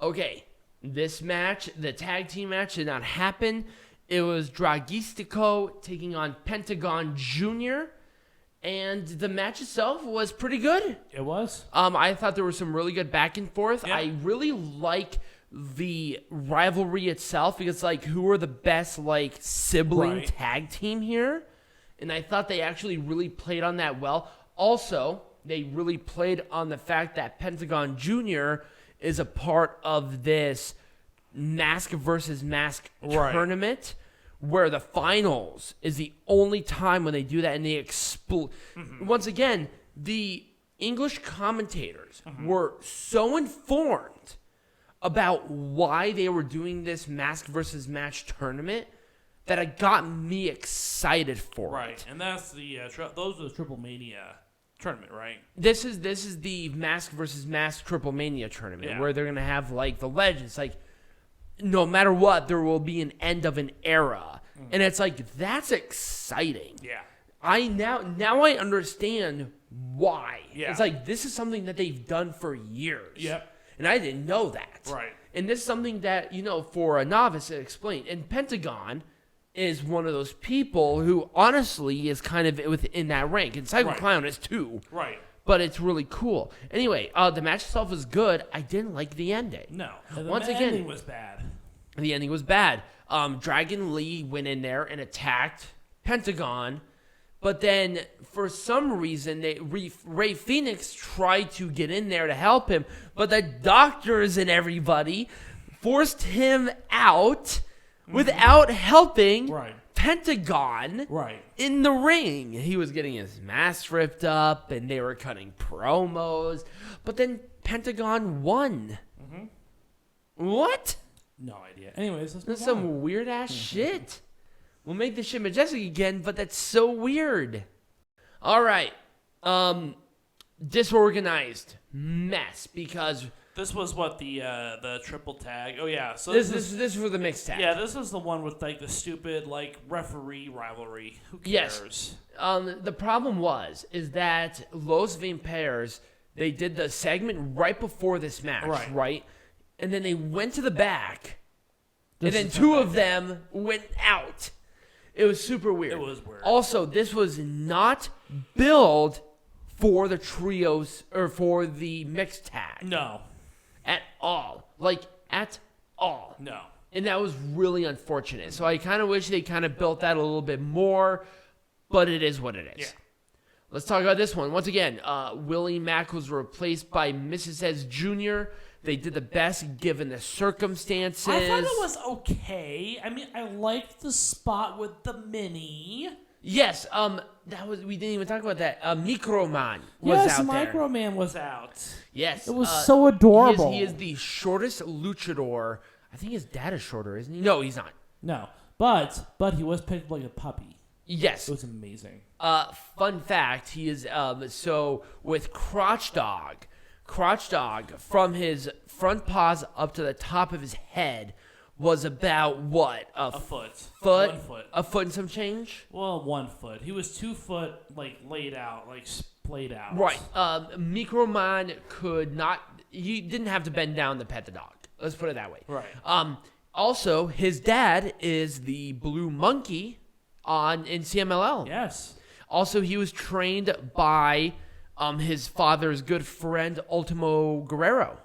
Okay, this match, the tag team match, did not happen. It was Dralístico taking on Pentagón Jr., and the match itself was pretty good. It was. I thought there was some really good back and forth. Yeah. I really like the rivalry itself because, like, who are the best, like, sibling tag team here? And I thought they actually really played on that well. Also, they really played on the fact that Pentagón Jr. is a part of this mask versus mask tournament where the finals is the only time when they do that and they explode. Once again, the English commentators were so informed about why they were doing this mask versus match tournament that it got me excited for it. Right, and that's the those are the Triple Mania tournament, right? This is the mask versus mask Triple Mania tournament where they're gonna have like the legends. Like, no matter what, there will be an end of an era, and it's like that's exciting. Yeah, I now I understand why. Yeah, it's like this is something that they've done for years. Yep, and I didn't know that. Right, and this is something that for a novice to explain. And Pentagón is one of those people who honestly is kind of within that rank, and Psycho Clown is too. Right. But it's really cool. Anyway, the match itself was good. I didn't like the ending. No. The ending was bad. The ending was bad. Dragon Lee went in there and attacked Pentagón, but then for some reason, Rey Fenix tried to get in there to help him, but the doctors and everybody forced him out without helping Pentagón in the ring. He was getting his mask ripped up, and they were cutting promos. But then Pentagón won. What? No idea. Anyways, let's move That's some weird-ass shit. We'll make this shit majestic again, but that's so weird. All right. Disorganized mess because... This was what the triple tag. Oh yeah, so this is for the mixed tag. Yeah, this is the one with like the stupid like referee rivalry. Who cares? Yes. The problem is that Los Vampiros, they did the segment right before this match, right? And then they went to the back, and then two of them went out. It was super weird. It was weird. Also, this was not billed for the trios or for the mixed tag. No. At all. Like, at all. No. And that was really unfortunate. So I kind of wish they kind of built that a little bit more, but it is what it is. Yeah. Let's talk about this one. Once again, Willie Mack was replaced by Myzteziz Jr. They did the best given the circumstances. I thought it was okay. I mean, I liked the spot with the mini. Yes, we didn't even talk about that. Microman was out there. Yes, Microman was out. Yes. It was so adorable. He is the shortest luchador. I think his dad is shorter, isn't he? No, he's not. No, but he was picked like a puppy. Yes. It was amazing. Fun fact, he is, so with Crotch Dog, from his front paws up to the top of his head was about what? A foot. 1 foot. A foot and some change? Well, 1 foot. He was 2 foot, like, laid out, like, splayed out. Right. Microman could not, he didn't have to bend down to pet the dog. Let's put it that way. Right. Also, his dad is the Blue Monkey in CMLL. Yes. Also, he was trained by his father's good friend, Ultimo Guerrero,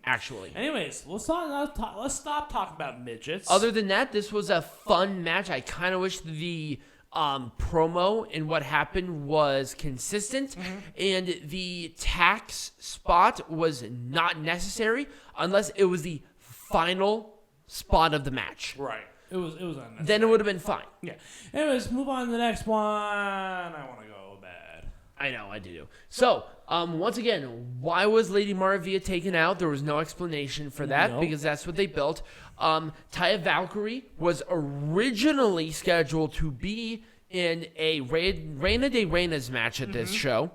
actually. Anyways, let's stop talking about midgets. Other than that, this was a fun match. I kind of wish the promo and what happened was consistent, and the tax spot was not necessary unless it was the final spot of the match. Right. It was unnecessary. Then it would have been fine. Yeah. Anyways, move on to the next one. I want to go bad. I know, I do. So, once again, why was Lady Maravilla taken out? There was no explanation for that because that's what they built. Taya Valkyrie was originally scheduled to be in a Reina de Reinas match at this show.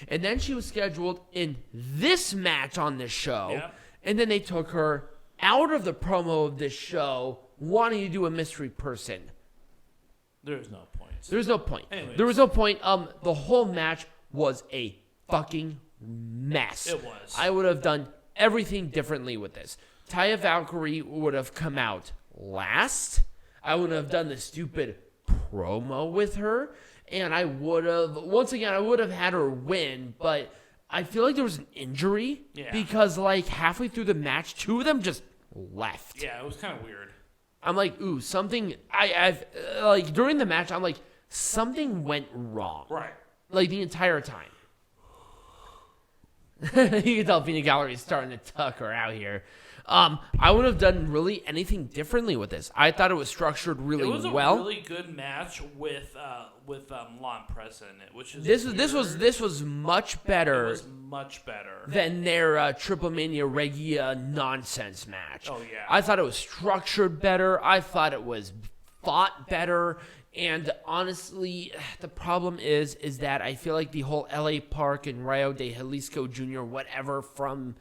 And then she was scheduled in this match on this show. Yep. And then they took her out of the promo of this show wanting to do a mystery person. There's no point. There's no point. Anyways. There was no point. The whole match was a fucking mess. It was. I would have done everything differently with this. Taya Valkyrie would have come out last. I would have done the stupid promo with her. And I would have, once again, I would have had her win. But I feel like there was an injury. Yeah. Because, like, halfway through the match, two of them just left. Yeah, it was kind of weird. I'm like, ooh, something, I've like, during the match, I'm like, something went wrong. Right. Like, the entire time. You can tell Phoenix Gallery is starting to tuck her out here. I wouldn't have done really anything differently with this. I thought it was structured really well. It was a really good match with Lon Preston, which is this was much better. It was much better than their Triple Mania Regia nonsense match. Oh yeah. I thought it was structured better. I thought it was fought better. And honestly, the problem is that I feel like the whole LA Park and Rey de Reyes Jr. whatever from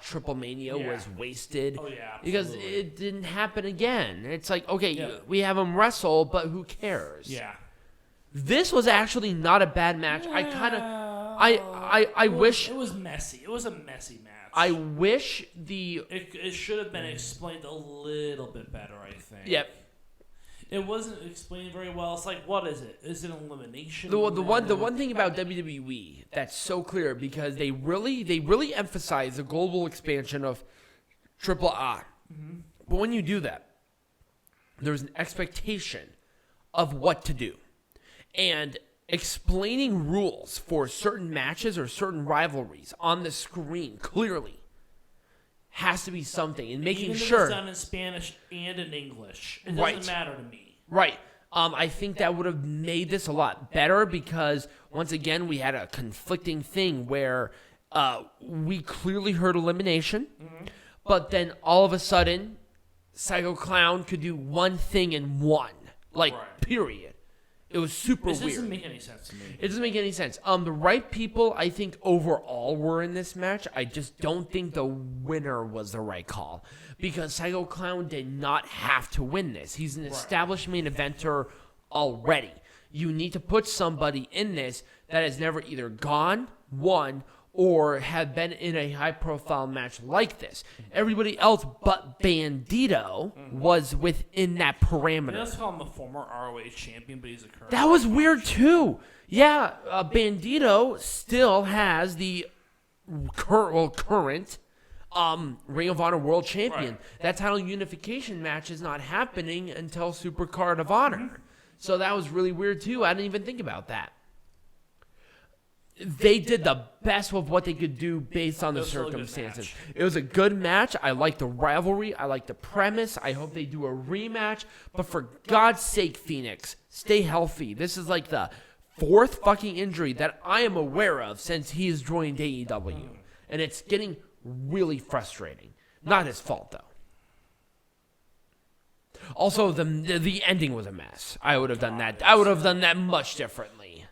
Triple Mania was wasted. Oh yeah, because it didn't happen again. It's like, okay, we have them wrestle, but who cares? Yeah. This was actually not a bad match. Yeah. I kind of, I wish it was messy. It was a messy match. I wish it should have been explained a little bit better. I think. Yep. It wasn't explained very well. It's like, what is it? Is it an elimination? The one thing about WWE that's so clear because they really emphasize the global expansion of AAA. Mm-hmm. But when you do that, there's an expectation of what to do, and explaining rules for certain matches or certain rivalries on the screen clearly has to be something, and making Even if sure it's done in Spanish and in English, it doesn't matter to me. Right. I think that would have made this a lot better because once again we had a conflicting thing where we clearly heard elimination, but then all of a sudden Psycho Clown could do one thing in one, period. It was super weird. This doesn't make any sense to me. It doesn't make any sense. The right people, I think, overall were in this match. I just don't think the winner was the right call. Because Psycho Clown did not have to win this. He's an established main eventer already. You need to put somebody in this that has never either gone, won, or have been in a high-profile match like this. Everybody else but Bandito was within that parameter. Let's call him a former ROH champion, but he's a current. That was weird, too. Yeah, Bandito still has the current Ring of Honor World Champion. Right. That title unification match is not happening until Supercard of Honor. So that was really weird, too. I didn't even think about that. They did the best with what they could do based on the circumstances. It was a good match. I like the rivalry. I like the premise. I hope they do a rematch. But for God's sake, Phoenix, stay healthy. This is like the fourth fucking injury that I am aware of since he's joined AEW. And it's getting really frustrating. Not his fault, though. Also, the ending was a mess. I would have done that. I would have done that much differently.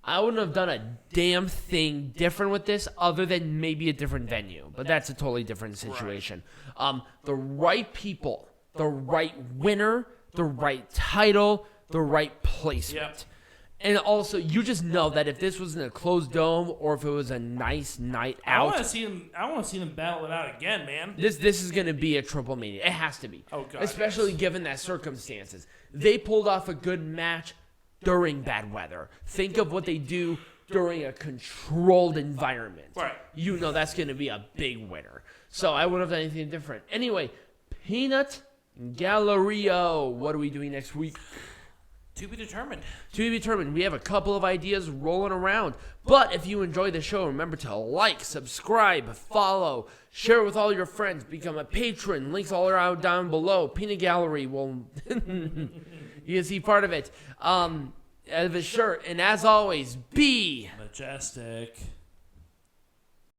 I wouldn't have done a damn thing different with this other than maybe a different venue. But that's a totally different situation. The right people, the right winner, the right title, the right placement. Yep. And also, you just know that if this was in a closed dome or if it was a nice night out, I want to see them battle it out again, man. This is going to be a Triple Mania. It has to be. Oh God, especially given that circumstances. They pulled off a good match during bad weather. Think of what they do during a controlled environment. Right. You know that's going to be a big winner. So I wouldn't have done anything different. Anyway, Peanut Gallerio. What are we doing next week? To be determined. To be determined. We have a couple of ideas rolling around. But if you enjoy the show, remember to like, subscribe, follow, share with all your friends, become a patron. Links all around down below. Peanut Gallery will... You can see part of it. Of his shirt. And as always, be majestic.